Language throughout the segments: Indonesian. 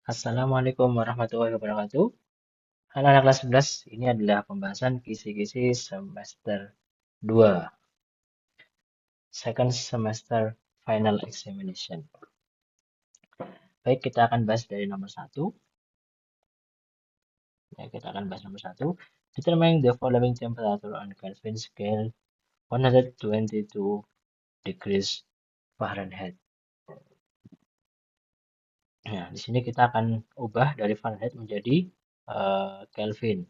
Assalamualaikum warahmatullahi wabarakatuh. Anak-anak kelas 11, ini adalah pembahasan kisi-kisi semester 2, second semester final examination. Baik, kita akan bahas dari nomor 1. Ya, kita akan bahas nomor 1. Determine the following temperature on Kelvin scale 122 degrees Fahrenheit. Nah, di sini kita akan ubah dari Fahrenheit menjadi Kelvin.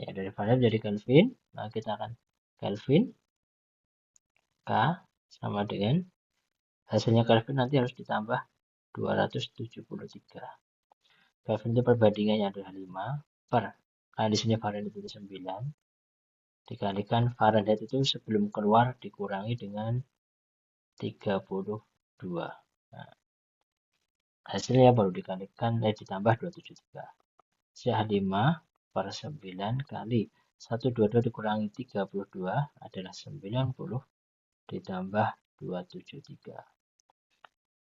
Ya, dari Fahrenheit menjadi Kelvin. Nah, kita akan Kelvin K sama dengan hasilnya Kelvin nanti harus ditambah 273. Kelvin itu perbandingannya adalah 5 per, nah di sini Fahrenheit itu 9, dikalikan Fahrenheit itu sebelum keluar dikurangi dengan 32. Nah, hasilnya baru dikalikan, ditambah 273. Hasilnya 5 per 9 kali 122 dikurangi 32 adalah 90 ditambah 273.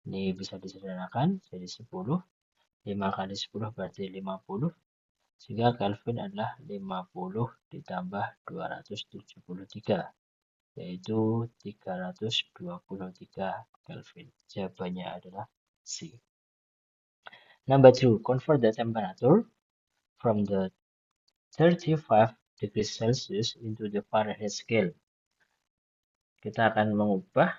Ini bisa disederhanakan jadi 10. 5 kali 10 berarti 50. Sehingga Kelvin adalah 50 ditambah 273. Yaitu 323 Kelvin. Jawabannya adalah C. Number 2. Convert the temperature from the 35 degrees Celsius into the Fahrenheit scale. Kita akan mengubah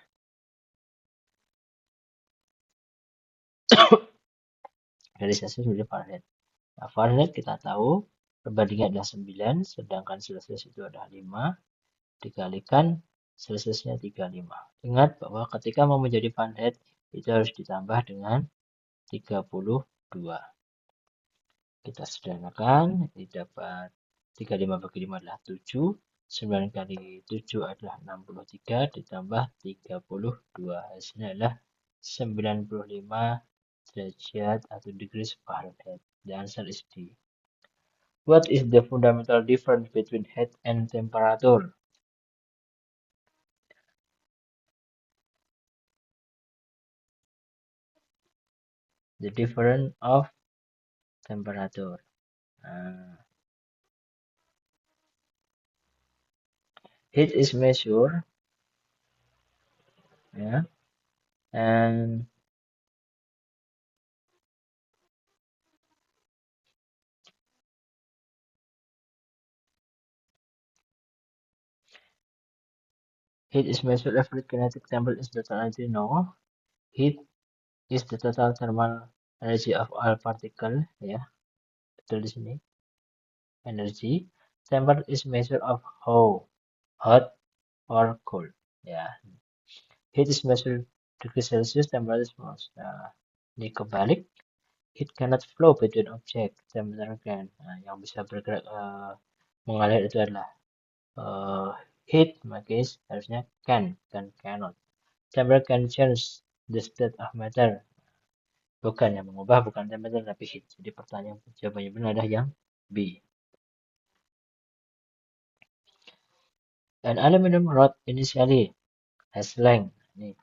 dari Celsius menjadi Fahrenheit. Nah, Fahrenheit kita tahu perbandingan adalah 9, sedangkan Celsius itu adalah 5, dikalikan Celsiusnya 35. Ingat bahwa ketika mau menjadi Fahrenheit itu harus ditambah dengan 32. Kita sederhanakan, ini dapat 35 bagi 5 adalah 7, 9 kali 7 adalah 63, ditambah 32. Hasilnya adalah 95 derajat atau degrees Fahrenheit. The answer is D. What is the fundamental difference between heat and temperature? The difference of temperature. Heat is measured, yeah, and heat is measured every kinetic temperature is the total energy. No, heat is the total thermal energy of all particle, ya, betul di sini. Energy. Temperature is measure of how hot or cold, ya. Heat is measured degree Celsius, temperature is most. Nah, ini kebalik. Heat cannot flow between object. Temperature can. Nah, yang bisa bergerak mengalir itu adalah heat, maka harusnya can cannot. Temperature can change the state of matter. Bukan yang mengubah, bukan temperature tapi heat. Jadi pertanyaan jawabannya benar adalah yang B. An aluminum rod initially has length. Ini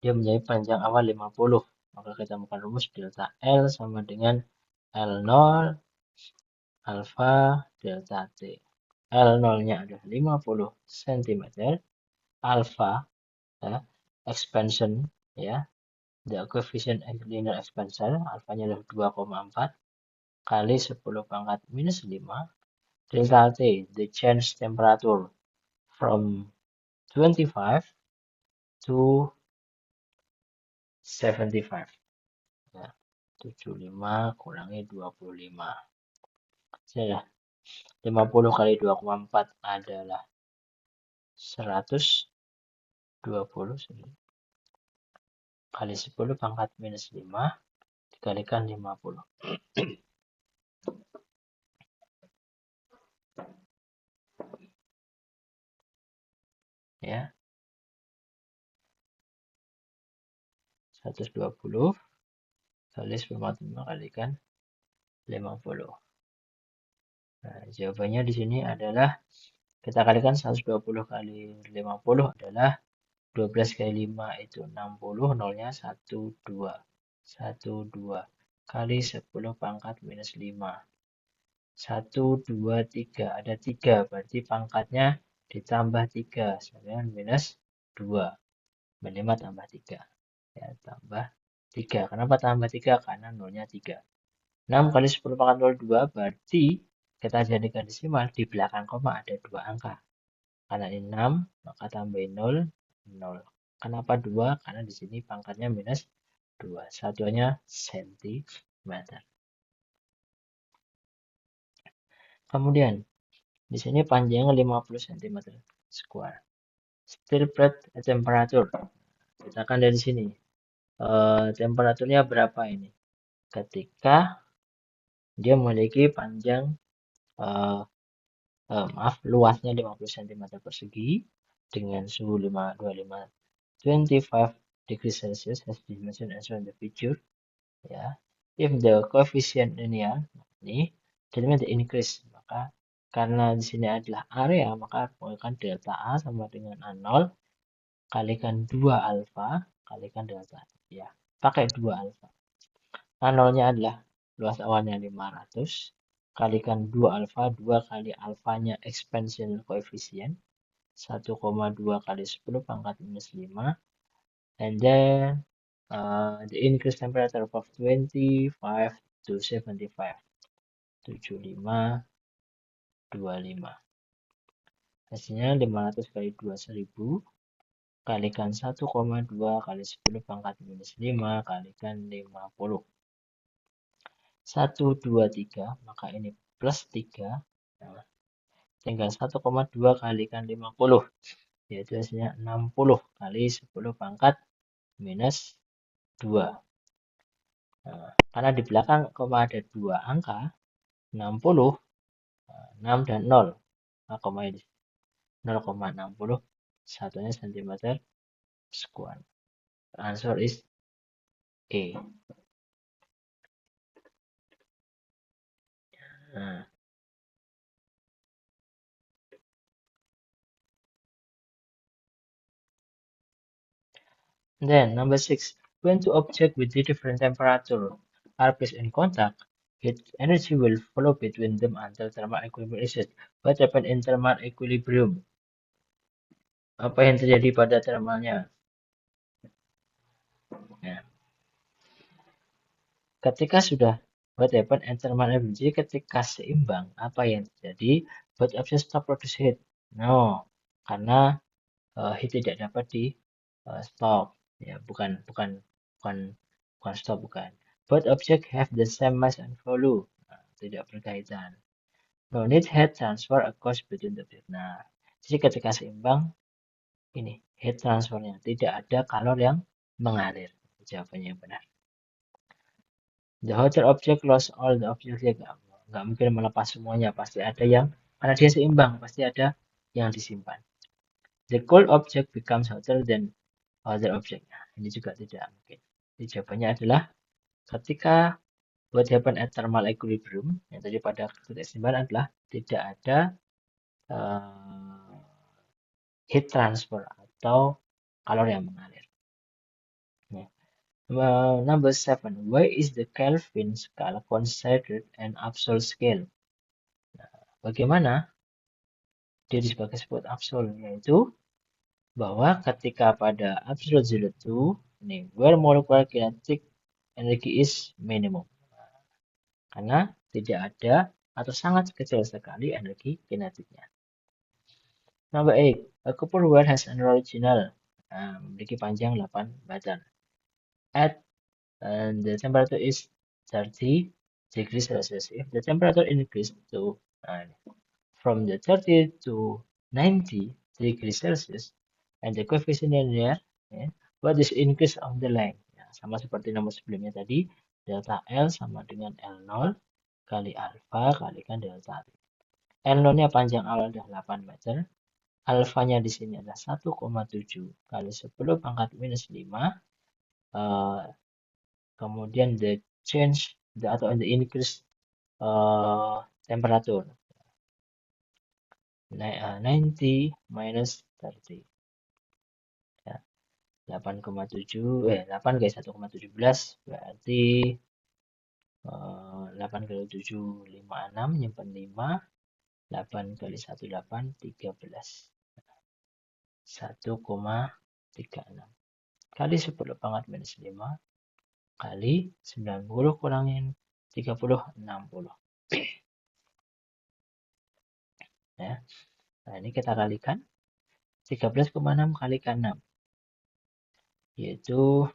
dia mempunyai panjang awal 50. Maka kita temukan rumus delta L sama dengan L0 alfa delta T. L0-nya adalah 50 cm. Alfa, ya, expansion, ya, the coefficient linear expansion, alfanya adalah 2,4 kali 10 pangkat minus 5. Delta T, the change temperature from 25 to 75. Ya, 75 kurangi 25. Sudah, 50 kali 2,4 adalah 120 kali 10 pangkat minus 5 dikalikan 50. Ya. 120 kali 10 kalikan 50. Nah, jawabannya di sini adalah kita kalikan 120 kali 50 adalah 12 kali 5 itu 60, nolnya 1, 2. 1, 2. kali 10 pangkat minus 5. 1, 2, 3. Ada 3, berarti pangkatnya ditambah 3. Sama dengan minus 2. 5 tambah 3. Ya, tambah 3. Kenapa tambah 3? Karena nolnya 3. 6 kali 10 pangkat 02 berarti kita jadikan desimal di belakang koma ada 2 angka. Karena ini 6, maka tambahin 0, 0. Kenapa 2? Karena di sini pangkatnya minus 2. Satuannya sentimeter. Kemudian, di sini panjangnya 50 cm square. Still plate temperature. Kita akan dari sini. Temperaturnya berapa ini? Ketika dia memiliki panjang luasnya 50 cm persegi dengan suhu 25 degrees Celsius as dimension as shown in the picture. Ya, if the coefficient linear ini determine the increase, maka karena di sini adalah area, maka menggunakan delta A sama dengan A0 kalikan 2 alfa kalikan delta. Ya, pakai 2 alfa. A0-nya adalah luas awalnya 500 kalikan 2 alfa, 2 kali alfanya expansion coefficient 1,2 kali 10 pangkat minus 5, and then the increase temperature of 25 to 75, 75, 25. Hasilnya 500 kali 2 1000 kalikan 1,2 kali 10 pangkat minus 5 kalikan 50. 1, 2, 3, maka ini plus 3. Nah, tinggal 1,2 kalikan 50, yaitu hasilnya 60 kali 10 pangkat minus 2. Nah, karena di belakang koma ada 2 angka, 60, 6 dan 0. Nah, koma ini 0,60, satunya cm square. Answer is A. Nah, then number 6, when two objects with different temperature are placed in contact, heat energy will flow between them until thermal equilibrium is reached. What happens in thermal equilibrium? Apa yang terjadi pada thermalnya? Nah, ketika sudah what happens in thermal equilibrium, jadi ketika seimbang, apa yang terjadi? Both objects stop produce heat. No, karena heat tidak dapat di stop. Ya, bukan stop, bukan. Both objects have the same mass and volume. Nah, tidak berkaitan. No need heat transfer occurs between the objects. Nah, jadi ketika seimbang, ini heat transfernya tidak ada kalor yang mengalir. Jawabannya yang benar. The hotter object lost all the objects. Ya, nggak mungkin melepas semuanya. Pasti ada yang, karena dia seimbang, pasti ada yang disimpan. The cold object becomes hotter than other object. Nah, ini juga tidak mungkin. Jadi jawabannya adalah ketika what happen at thermal equilibrium, yang tadi pada keseimbangan adalah tidak ada heat transfer atau kalor yang mengalir. Ya. Number 7, why is the Kelvin scale considered an absolute scale? Nah, bagaimana dia disebut absolute, yaitu bahwa ketika pada absolute zero two, ini where molecular kinetic energy is minimum. Karena tidak ada atau sangat kecil sekali energi kinetiknya. Number 8, a copper wire has an original, memiliki panjang 8 meter. At the temperature is 30 degrees Celsius. If the temperature increase to from the 30 to 90 degrees Celsius and the coefficient linear, what is increase of the length? Ya, sama seperti nomor sebelumnya tadi, delta L sama dengan L0 kali alfa kalikan delta T. L0-nya panjang awal adalah 8 meter. Alfanya di sini adalah 1,7 kali 10 pangkat minus 5. Kemudian the change atau the increase temperature. 90 minus 30. Ya, 8,7 8 kali 1,17 berarti 8 kali 7, 56, nyimpen 5, 8 kali 1, 8, 13. 1,36. Kali 10 pangkat minus 5, kali 90 kurangin 30, 60. Ya. Nah, ini kita kalikan. 13,6 kalikan 6. Yaitu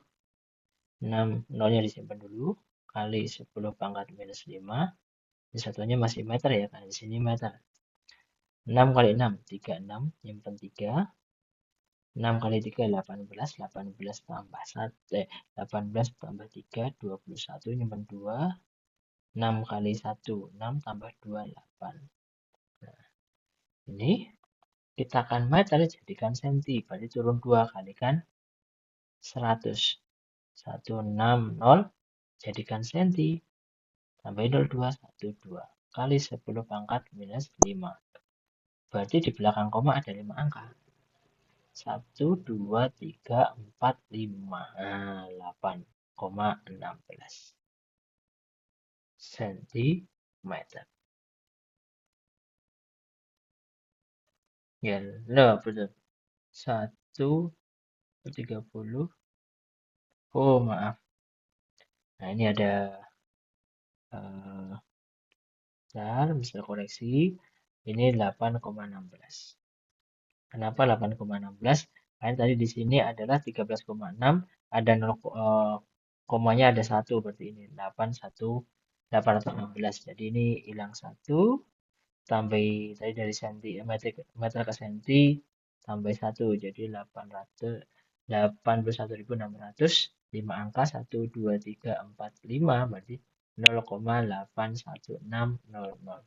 6, nolnya disimpan dulu. Kali 10 pangkat minus 5. Ini satunya masih meter ya, karena di sini meter. 6 kali 6, 36. Nyimpen 3. 6 kali 3, 18. 18 tambah 1, 18 tambah 3, 21. Nyimpen 2. 6 kali 1, 6 tambah 2, 8. Nah, ini kita akan meter jadikan senti. Berarti turun 2 kalikan 100. 160 jadikan senti. Tambahin 02, 12. Kali 10 pangkat minus 5. Berarti di belakang koma ada 5 angka. 1, 2, 3, 4, 5. Nah, 8,16 sentimeter. Ya, no, betul. 1/30. Oh, maaf. Nah, ini ada misal koreksi. Ini 8,16. Kenapa 8,16? Karena tadi di sini adalah 13,6, ada 0, komanya ada 1, berarti ini 816. Jadi ini hilang 1, tambah tadi dari senti meter ke senti, tambah 1, jadi 81.600, 5 angka 1, 2, 3, 4, 5, berarti 0,81600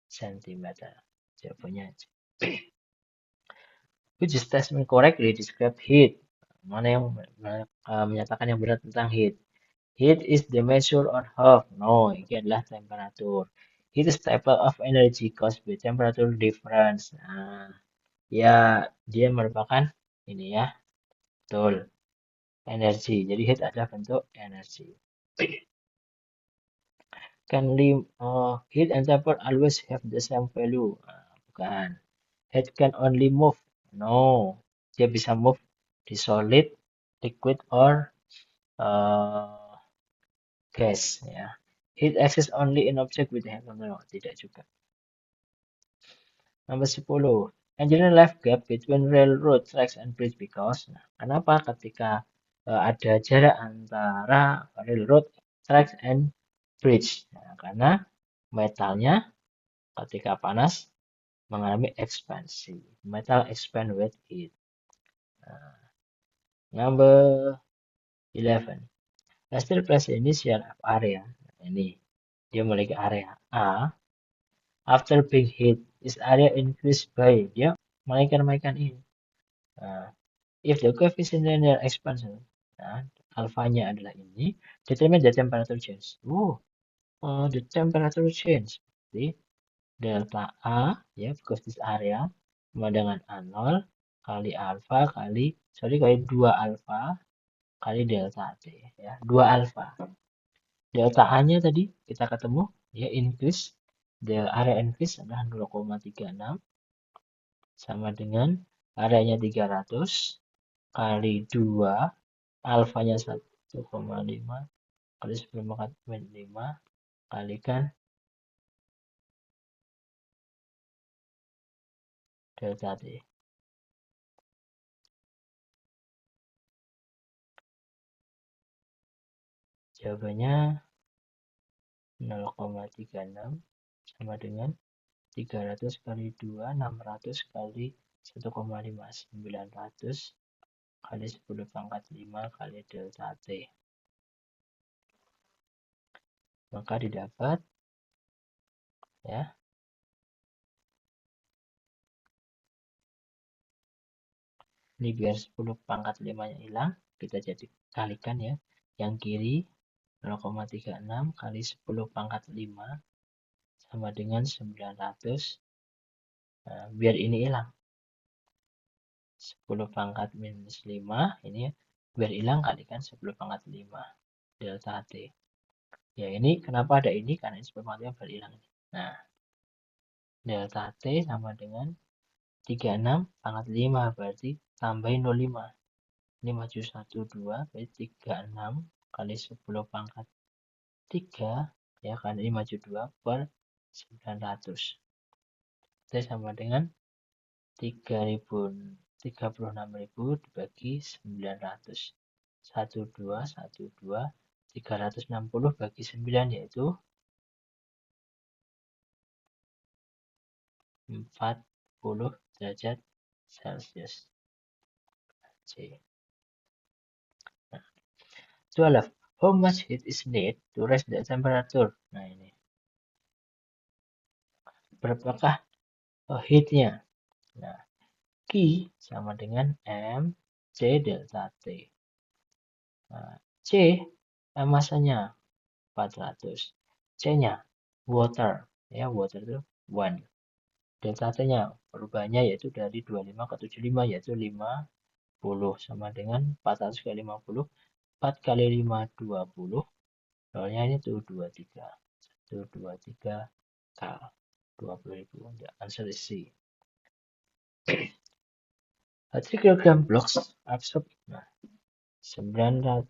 cm. Jawabannya which statement correctly describe heat? Mana yang menyatakan yang benar tentang heat? Heat is the measure of half. No, ini adalah temperatur. Heat is type of energy caused by temperature difference. Nah, ya dia merupakan ini ya, betul. Energi. Jadi heat adalah bentuk energi. Can heat and temperature always have the same value? Nah, bukan. Heat can only move. No, dia bisa move di solid, liquid, or gas. Ya. Heat exists only in object with heat. No, tidak juga. Nomor 10. Engineer left gap between railroad tracks and bridge because. Nah, kenapa ketika ada jarak antara railroad tracks and bridge? Nah, karena metalnya ketika panas mengalami ekspansi. Metal expand with heat. Number 11. A steel place initial area. Ini dia memiliki area A. After being hit, is area increased by dia menaikkan ini. If the coefficient linear expansion, alfanya adalah ini, determine the temperature change. The temperature change. Jadi delta A ya because this area sama dengan A0 kali alfa kali 2 alfa kali delta T ya. 2 alfa. Delta A-nya tadi kita ketemu ya increase, the area increase adalah 0,36 sama dengan areanya 300 kali 2 alfanya 1,5 kali 10 pangkat 5 kalikan delta T. Jawabannya 0,36 sama dengan 300 kali 2, 600 kali 1,5, 900 kali 10 pangkat 5 kali delta T. Maka didapat ya. Ini biar 10 pangkat 5-nya hilang, kita jadi kalikan ya. Yang kiri 0,36 kali 10 pangkat 5 sama dengan 900. Nah, biar ini hilang. 10 pangkat minus 5 ini biar hilang kalikan 10 pangkat 5 delta T. Ya ini kenapa ada ini? Karena ini supermaksimum berhilang. Nah, delta T sama dengan 36 pangkat 5 berarti tambahin 05. Ini maju 1, 2 berarti 36 kali 10 pangkat 3 ya kan ini maju 2 per 900. T sama dengan 36.000 dibagi 900. 12, 12, 360 bagi 9 yaitu 40 derajat Celcius. C. 12. How much heat is needed to raise the temperature? Nah ini. Berapakah heatnya? Nah, Q sama dengan M C delta T. Nah, C masanya 400. C-nya water. Ya, water itu 1. Delta T-nya perubahannya yaitu dari 25 ke 75 yaitu 50 sama dengan 400 kali 50. 4 kali 5 20. Nolnya ini tuh 23. 1 2 3 K 20.000. The answer is C. 3 kilogram blocks absorb 9,000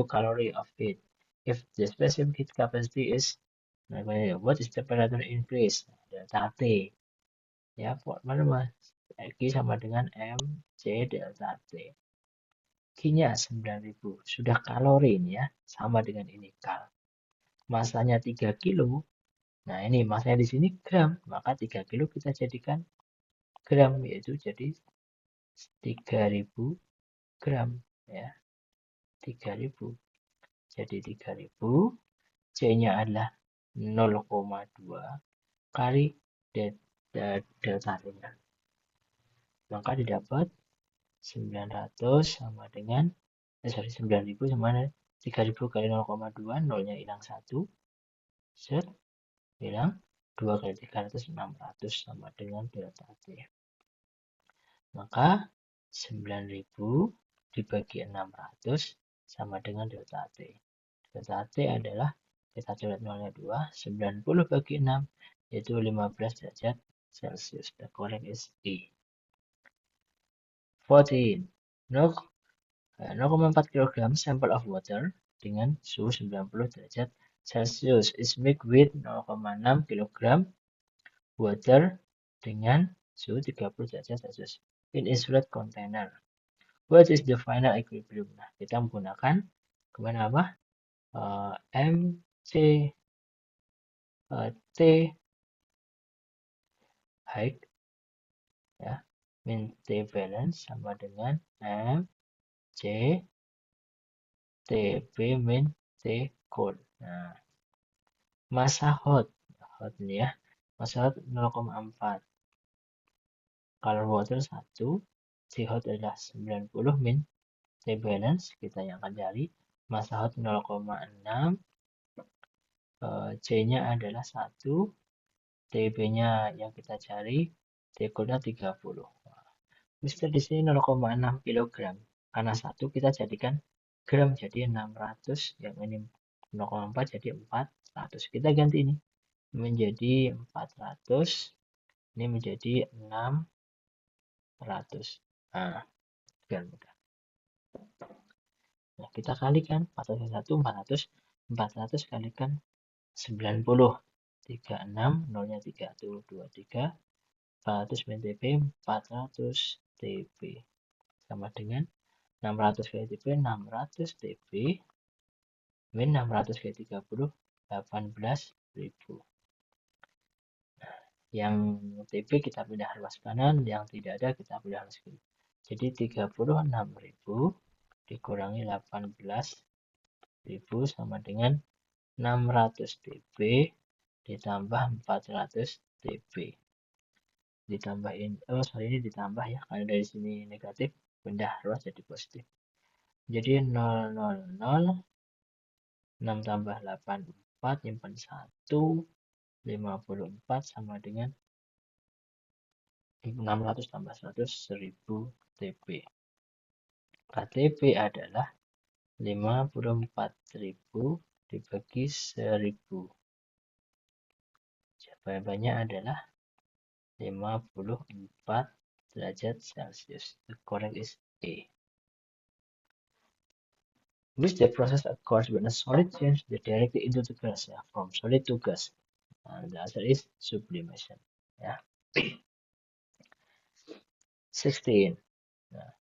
calories of heat. If the specific heat capacity is what is temperature increase? Delta T. Ya, mana mas? Q sama dengan M C delta T. Q-nya 9.000. Sudah kalori ini ya, sama dengan ini kal. Masanya 3 kilo. Nah, ini masanya di sini gram, maka 3 kilo kita jadikan gram yaitu jadi 3.000 gram ya. 3.000. Jadi 3.000, C-nya adalah 0,2 kali delta T-nya. Maka didapat 900 sama dengan 9.000 sama 3.000 kali 0,2, nolnya hilang 1. Set, hilang 2 kali 300, 600 sama dengan delta T. Maka 9.000 dibagi 600 sama dengan delta T. Delta T adalah kita coret nolnya 2, 90 bagi 6 yaitu 15 derajat Celcius. The correct is E. 14. 0,4 kg sampel of water dengan suhu 90 derajat Celcius is mixed with 0,6 kg water dengan suhu 30 derajat Celcius in insulate container. What is the final equilibrium? Nah, kita menggunakan kemana apa? MC T height ya, min T balance sama dengan M C TB min T cold. Nah, massa hot ini ya, massa hot 0,4. Kalau water 1, C hot adalah 90 min T balance, kita yang akan cari. Massa hot 0,6, C-nya adalah 1, TB-nya yang kita cari, T cold-nya 30. Mister di sini 0,6 kg. Karena 1 kita jadikan gram jadi 600, yang ini 0,4 jadi 400. Kita ganti ini menjadi 400, ini menjadi 600. Nah, biar mudah. Nah, kita kalikan 401 400, 400 kalikan 90. 36, nolnya 3, 1, 2, 3. 400 min TB, 400 TB. Sama dengan 600 kali TB, 600 TB. Min 600 kali 30, 18.000. Yang TB kita pindah ruas kanan, yang tidak ada kita pindah ruas kiri. Jadi 36.000 dikurangi 18.000 sama dengan 600 TB ditambah 400 TB. Ditambahin, ini ditambah ya, karena dari sini negatif, pindah ruas jadi positif. Jadi 0, 0, 0, 6 tambah 8, 4, nyimpan 1, 54 sama dengan 600 tambah 100, 1000 TB. KTB adalah 54.000 dibagi bagi 1000. Jawabannya adalah 54 derajat Celcius. The correct is A. Which the process occurs when a solid changes directly into the gas, from solid to gas. And the answer is sublimation. Yeah. 16. Nah,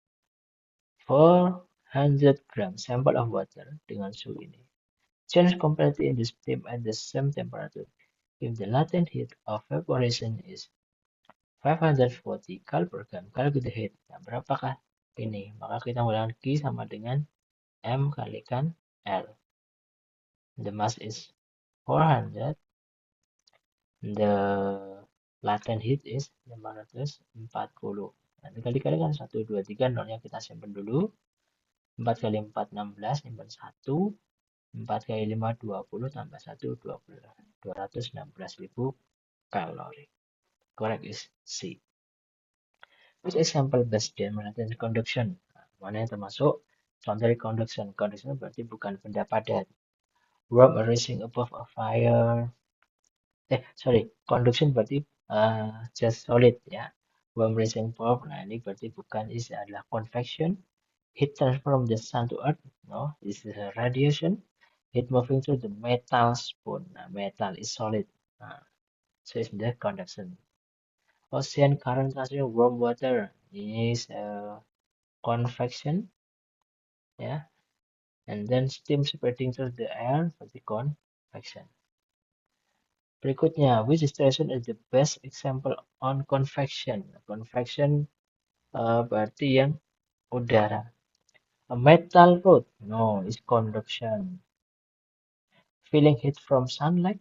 400 gram sample of water dengan suhu ini change completely in the steam at the same temperature if the latent heat of evaporation is 540 kal per gram. Kalau kita heat, nah berapakah ini? Maka kita menggunakan Q sama dengan M kalikan L. The mass is 400. The latent heat is 540. Nanti kali-kalikan 1, 2, 3, nolnya kita simpan dulu. 4 kali 4, 16, simpan 1. 4 kali 5, 20, tambah 1, 20. 216.000 kalori. Correct is C. Which example best demonstrates conduction? Mana yang termasuk contoh dari conduction? Conduction berarti bukan benda padat. Warm rising above a fire. Conduction berarti just solid ya. Warm rising above, nah ini berarti bukan, ini adalah convection. Heat transfer from the sun to earth, no, this is a radiation. Heat moving through the metal spoon. Nah, metal is solid. So it's the conduction. Ocean current transferring warm water is convection, yeah. And then steam spreading through the air berarti convection. Berikutnya, which station is the best example on convection? Convection berarti yang udara. A metal rod, no, is conduction. Feeling heat from sunlight,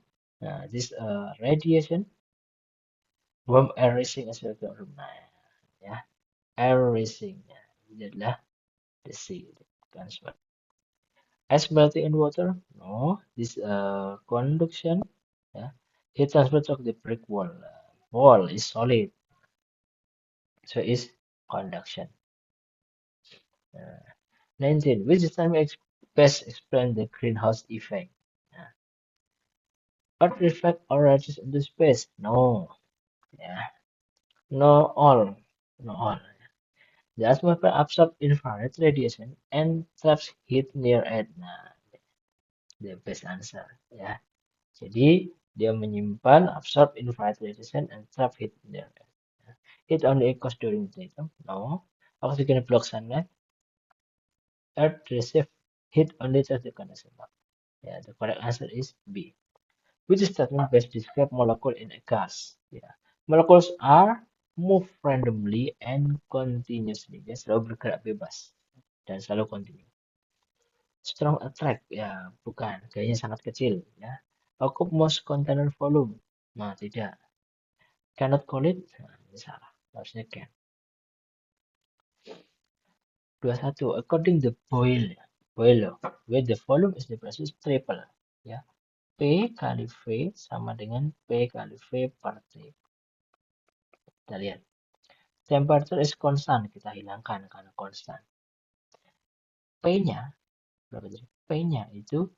this radiation. Warm air rising as well. Ya, air rising, ya, ini adalah the sea, transfer. Ice melting in water, no, this conduction. Ya, heat transfer to the brick wall. Wall is solid, so is conduction. 19. Which time best explain the greenhouse effect? Earth reflect or radiates into space? No. Yeah. No all. No all. The atmosphere absorbs infrared radiation and traps heat near it. Nah, the best answer. Ya. Jadi dia menyimpan absorb infrared radiation and trap heat near it. It only occurs during daytime. No. Oxygen blocks sunlight. Earth receives heat only through the conduction. Yeah, the correct answer is B. Which statement best describe molecule in a gas? Yeah. Molecules are move randomly and continuously. Dia selalu bergerak bebas dan selalu kontinu. Strong attract, ya bukan, gayanya sangat kecil. Ya. Occupy most container volume, nah tidak. Cannot call it, nah, ini salah, harusnya can. 21. According to Boyle, where the volume is the pressure is triple. Ya. P kali V sama dengan P kali V per T. Kita lihat. Temperature is constant, kita hilangkan karena constant. P-nya, berapa jadi? P-nya itu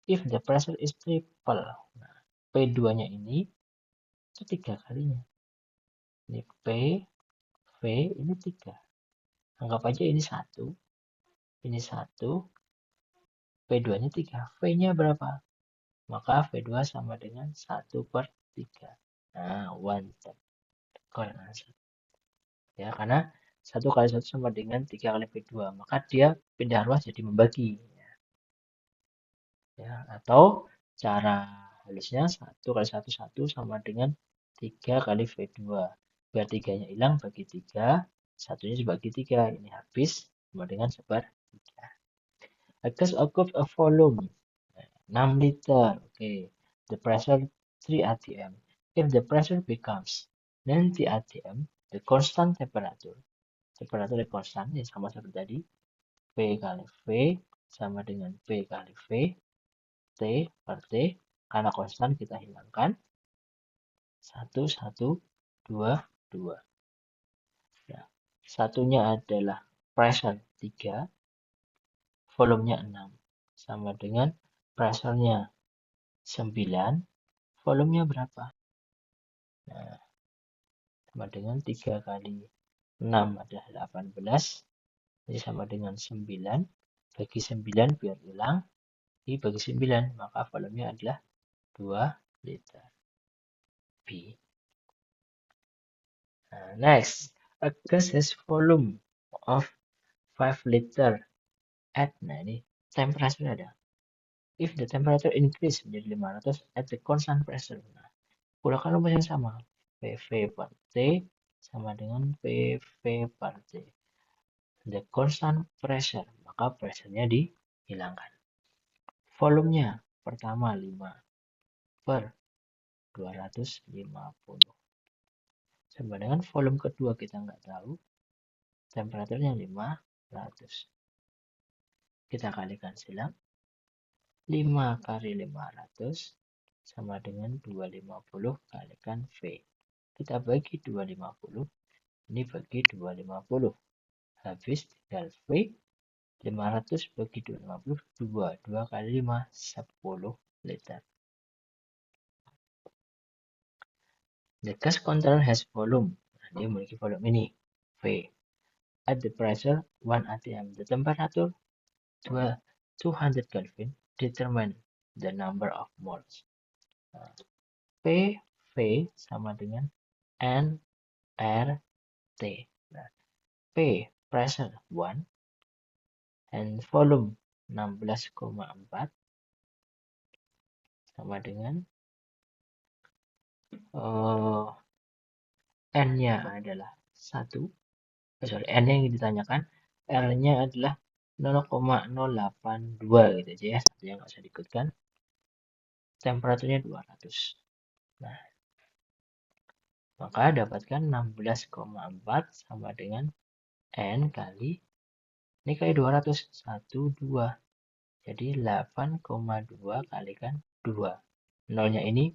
if the pressure is triple. Nah, P2-nya ini itu 3 kalinya. Ini P, V, ini 3. Anggap aja ini 1, ini 1, P2-nya 3. V-nya berapa? Maka V2 sama dengan 1 per 3. Nah, 1/3. Correct answer. Ya, karena 1 kali 1 sama dengan 3 kali V2. Maka dia pindah ruas jadi membagi. Ya, atau cara halusnya 1 kali 1, 1 sama dengan 3 kali V2. Biar 3-nya hilang, bagi 3. 1-nya dibagi 3. Ini habis sama dengan seper 3. A gas occupies a volume 6 liter. Okay. The pressure 3 atm. If the pressure becomes 90 atm, the constant temperature constant, ini sama seperti tadi. P kali V sama dengan P kali V. T per T. Karena konstan kita hilangkan. 1, 1, 2, 2. Nah, satunya adalah pressure 3. Volumenya 6. Sama dengan pressure-nya 9, volumenya berapa? Nah, sama dengan 3 kali 6 adalah 18, jadi sama dengan 9, bagi 9 biar hilang, bagi 9, maka volumenya adalah 2 liter. B. Next, a gas has volume of 5 liter at, nah ini temperature ada. If the temperature increase menjadi 500 at the constant pressure. Nah, gunakan rumus yang sama. PV per T sama dengan PV per T. The constant pressure, maka pressure-nya dihilangkan. Volumenya pertama 5 per 250. Sama dengan volume kedua kita nggak tahu. Temperaturnya 500. Kita kalikan silang. 5 kali 500 sama dengan 250 kalikan V. Kita bagi 250. Ini bagi 250. Habis tinggal V. 500 bagi 250. 2. 2 kali 5. 10 liter. The gas container has volume. Nah, dia memiliki volume ini. V. At the pressure 1 atm. The temperature 200 Kelvin. Determine the number of moles. Nah, PV sama dengan nRT. Nah, P pressure 1 and volume 16,4 sama dengan N-nya adalah 1. N yang ditanyakan, R-nya adalah 0,082 gitu aja ya. Satunya nggak usah diikutkan. Temperaturnya 200. Nah, maka dapatkan 16,4 sama dengan N kali, ini kali 200, 1, 2. Jadi 8,2 kalikan 2. Nolnya ini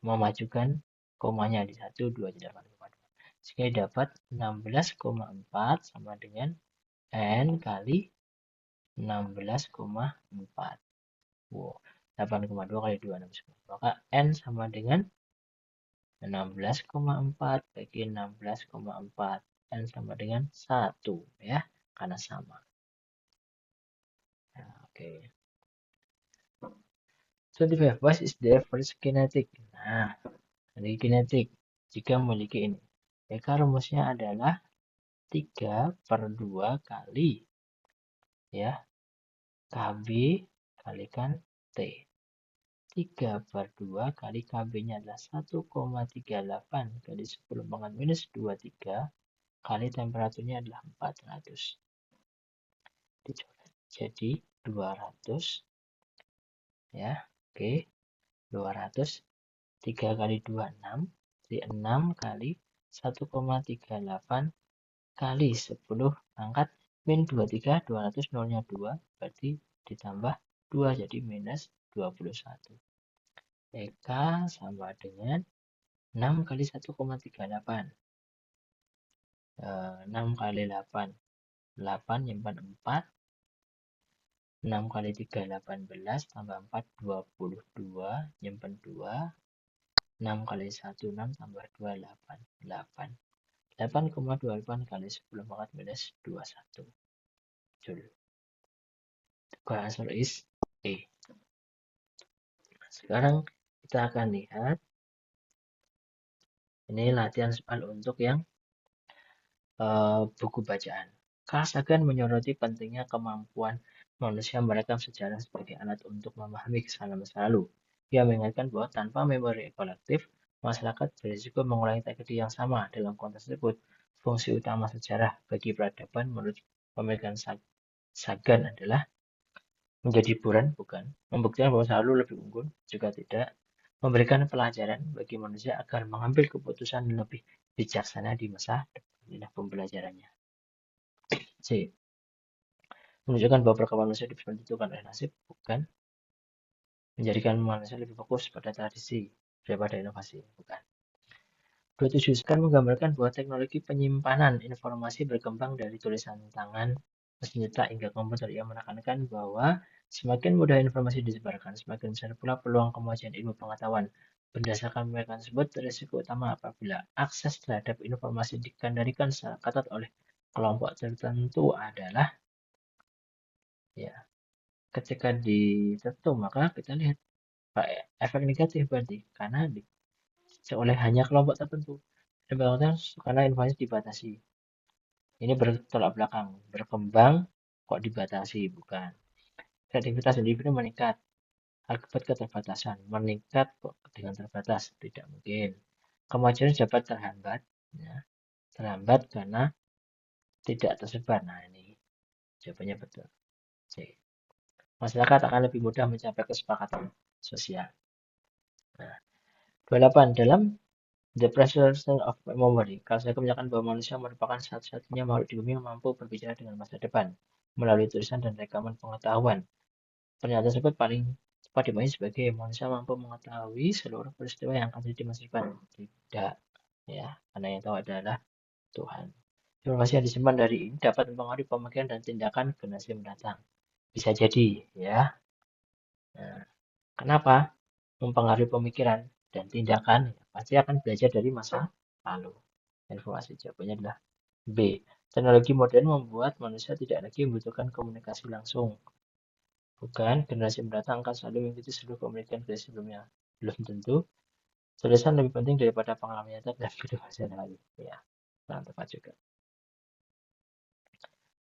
memajukan komanya di 1, 2, jadi 8,2. Sehingga dapat 16,4 sama dengan N kali 16,4. Wow, 8,2 kali 2, 16,4. Maka N sama dengan 16,4 bagi 16,4. N sama dengan 1 ya, karena sama. Nah, oke. 25. What is the average kinetic? Nah, dari kinetik jika memiliki ini. Maka rumusnya adalah 3/2 kali ya KB kalikan T. 3/2 kali KB-nya adalah 1,38 kali 10 pangkat minus 23 kali temperaturnya adalah 400. Dicoret jadi 200 ya. Oke. 200 3 kali 2 6. Jadi 6 kali 1,38 kali 10 pangkat min 23, 200 nolnya 2 berarti ditambah 2 jadi minus 21. EK sama dengan 6 kali 1,38. 6 kali 8. 8 nyimpan 4. 6 kali 3, 18. Tambah 4, 22. Nyimpan 2. 6 kali 1, 6. Tambah 2, 8. 8. 8,28 kali 10 pangkat minus 21. Joule. The correct answer is A. Sekarang kita akan lihat. Ini latihan soal untuk yang buku bacaan. Carl Sagan menyoroti pentingnya kemampuan manusia merekam sejarah sebagai alat untuk memahami kesalahan masa lalu. Ia mengingatkan bahwa tanpa memori kolektif, masyarakat berisiko mengulangi tragedi yang sama. Dalam konteks tersebut, fungsi utama sejarah bagi peradaban menurut pemikiran Sagan adalah menjadi hiburan, bukan. Membuktikan bahwa masa lalu lebih unggul, juga tidak. Memberikan pelajaran bagi manusia agar mengambil keputusan lebih bijaksana di masa depan. Inilah pembelajarannya. C. Menunjukkan bahwa perkembangan manusia ditentukan oleh nasib, bukan. Menjadikan manusia lebih fokus pada tradisi daripada inovasi, bukan. 27. Sekarang menggambarkan bahwa teknologi penyimpanan informasi berkembang dari tulisan tangan, mesin cetak hingga komputer. Ia menekankan bahwa Semakin mudah informasi disebarkan, semakin besar pula peluang kemajuan ilmu pengetahuan. Berdasarkan pemikiran tersebut, risiko utama apabila akses terhadap informasi dikendalikan secara ketat oleh kelompok tertentu adalah, ya, ketika ditertentu maka kita lihat efek negatif berarti karena oleh hanya kelompok tertentu. Karena informasi dibatasi. Ini bertolak belakang, berkembang kok dibatasi, bukan. Kreativitas individu meningkat akibat keterbatasan, meningkat kok dengan terbatas, tidak mungkin. Kemajuan dapat terhambat, ya, terhambat karena tidak tersebar. Nah ini jawabannya betul. C. Masyarakat akan lebih mudah mencapai kesepakatan sosial. Nah, 28. Dalam The Preservation of Memory, Carl Sagan menyatakan bahwa manusia merupakan satu-satunya makhluk di bumi yang mampu berbicara dengan masa depan melalui tulisan dan rekaman pengetahuan. Pernyataan tersebut paling tepat dipahami sebagai manusia mampu mengetahui seluruh peristiwa yang akan terjadi di masa depan. Tidak, ya, karena yang tahu adalah Tuhan. Informasi yang disimpan dari ini dapat mempengaruhi pemikiran dan tindakan generasi mendatang. Bisa jadi, ya. Nah, kenapa mempengaruhi pemikiran dan tindakan? Pasti akan belajar dari masa lalu. Informasi jawabannya adalah B. Teknologi modern membuat manusia tidak lagi membutuhkan komunikasi langsung. Bukan, generasi mendatang akan selalu mengikuti seluruh komunikasi sebelumnya. Belum tentu. Tulisan lebih penting daripada pengalaman nyata dan kehidupan sehari-hari. Ya, sangat tepat juga.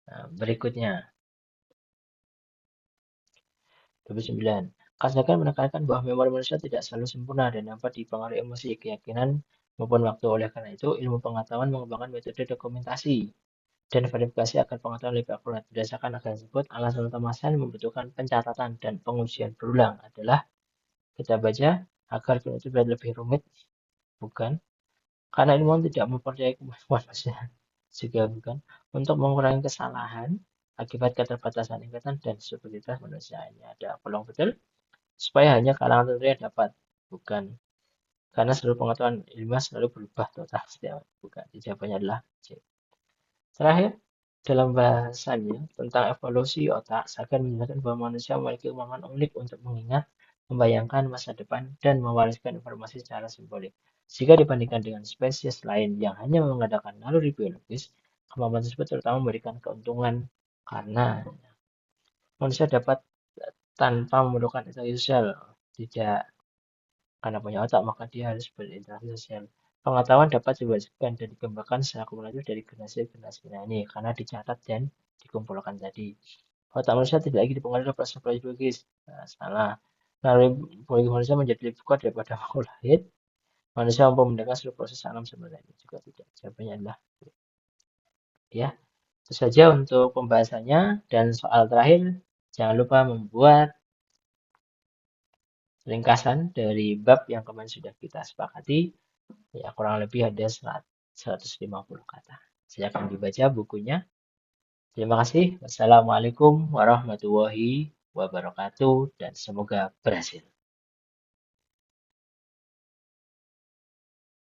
Nah, berikutnya, 29. Kasakan menekankan bahwa memori manusia tidak selalu sempurna dan dapat dipengaruhi emosi, keyakinan, maupun waktu. Oleh karena itu, ilmu pengetahuan mengembangkan metode dokumentasi dan verifikasi agar pengetahuan lebih akurat. Berdasarkan agar tersebut, alasan utama sains membutuhkan pencatatan dan pengujian berulang adalah kita baca agar itu lebih rumit, bukan karena ilmuwan tidak mempercayai kemampuan manusia, juga bukan untuk mengurangi kesalahan akibat keterbatasan ingatan dan subjektivitas manusia. Ini ada peluang betul supaya hanya kalangan tertentu yang dapat, bukan karena seluruh pengetahuan ilmiah selalu berubah total setiap, bukan. Jawabannya adalah C. Terakhir, dalam bahasannya tentang evolusi otak, Sagan menjelaskan bahwa manusia memiliki kemampuan unik untuk mengingat, membayangkan masa depan, dan mewariskan informasi secara simbolik. Jika dibandingkan dengan spesies lain yang hanya mengadakan naluri biologis, kemampuan tersebut terutama memberikan keuntungan karena manusia dapat tanpa memerlukan interaksi sosial. Tidak karena punya otak, maka dia harus berinteraksi sosial. Pengetahuan dapat diwariskan dan dikembangkan secara kumulatif dari generasi ke generasi. Nah ini karena dicatat dan dikumpulkan tadi. Otak manusia tidak lagi dipengaruhi oleh proses biologis. Nah, salah. Biologi manusia menjadi lebih kuat daripada makhluk lain. Manusia mampu mendengar seluruh proses alam sebenarnya juga tidak. Jawabannya adalah ya. Itu saja untuk pembahasannya dan soal terakhir jangan lupa membuat ringkasan dari bab yang kemarin sudah kita sepakati. Ya, kurang lebih ada 150 kata. Silakan dibaca bukunya. Terima kasih. Wassalamualaikum warahmatullahi wabarakatuh dan semoga berhasil.